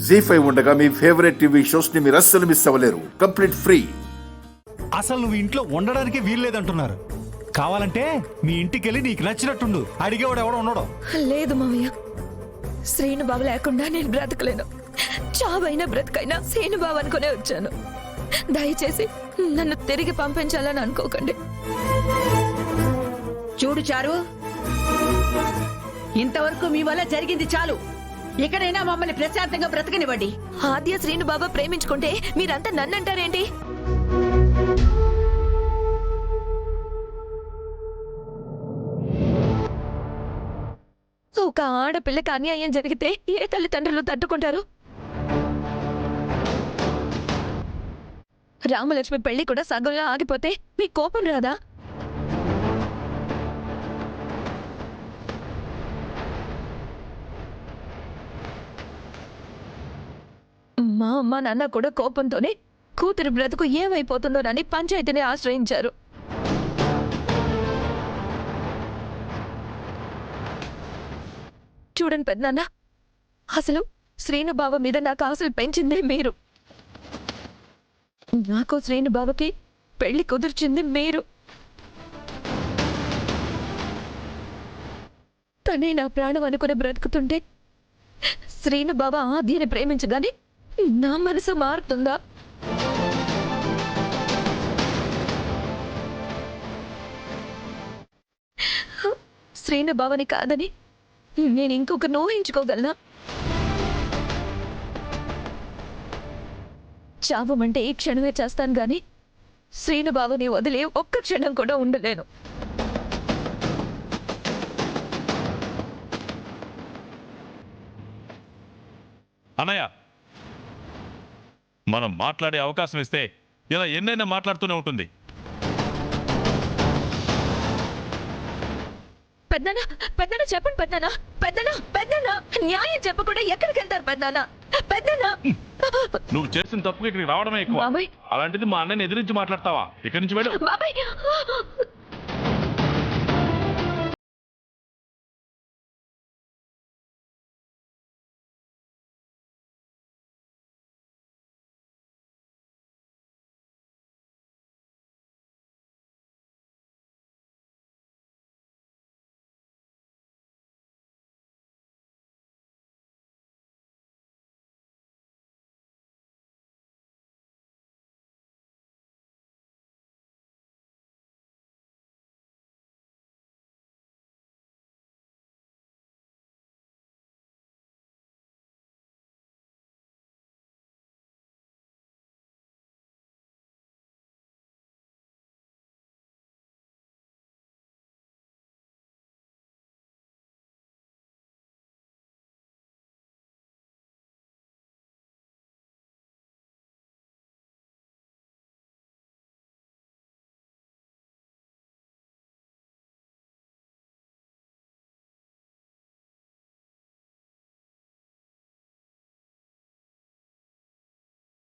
జీ5 ఉండగా మీ favourite TV shows ని మీరు అస్సలు మిస్ అవ్వలేరు. Complete free. అసలు నువ్వు ఇంట్లో ఉండడానికి వీల్లేదంటున్నారు. కావాలంటే మీ ఇంటికి వెళ్ళి నీకు నచ్చినట్టుండు. అడిగేవాడు ఎవడో ఉండడం. లేదు మామయ్య, శ్రీను బాబు లేకుండా నేను బ్రతకలేను. చావైనా బ్రతకైనా శ్రీను బాబు అనుకునే వచ్చాను. దయచేసి నన్ను తిరిగి పంపించాలని అనుకోకండి. చూడు చారు, ఇంతవరకు మీ వల్ల జరిగింది చాలు. ఇకనైనా మమ్మల్ని ప్రశాంతంగా బ్రతకనివ్వండి. ఆద్య శ్రీను బాబా ప్రేమించుకుంటే మీరంతా నన్నంటారేంటి? ఒక ఆడపిల్లకి అన్యాయం జరిగితే ఏ తల్లిదండ్రులు తట్టుకుంటారు? రామలక్ష్మి పెళ్లి కూడా సగంలో ఆగిపోతే మీ కోపం రాదా? మా అమ్మ నాన్న కూడా కోపంతోనే కూతురు బ్రతుకు ఏమైపోతుందోనని పంచాయతీని ఆశ్రయించారు. చూడండి పెద్దనాన్న, అసలు శ్రీను బావ మీద నాకు ఆశలు పెంచిందే మీరు. నాకు శ్రీను బావకి పెళ్లి కుదిర్చింది మీరు. తనే నా ప్రాణం అనుకుని బ్రతుకుతుంటే శ్రీను బావ ఆద్యని ప్రేమించగానే నా మనసు మారుతుందా? శ్రీను బావని కాదని నేను ఇంకొక ఊహించుకోగలనా? చావమంటే ఈ క్షణమే చేస్తాను గాని శ్రీను బావని వదిలి ఒక్క క్షణం కూడా ఉండలేను. అన్నయ్య, మనం మాట్లాడే అవకాశం ఇస్తే ఇలా ఎన్నైనా మాట్లాడుతూనే ఉంటుంది. పెద్దనా పెద్దనా చెప్పండి పెద్దనా, పెద్దనా పెద్దనా న్యాయం చెప్పకుండా ఎక్కడికి వెళ్తారు పెద్దనా? పెద్దనా, నువ్వు చేసిన తప్పుకి ఇక్కడికి రావడమే ఎక్కువ. బాబాయ్, అలాంటిది మా అన్నని ఎదిరించి మాట్లాడతావా? ఇక్కడి నుంచి వెళ్ళు. బాబాయ్.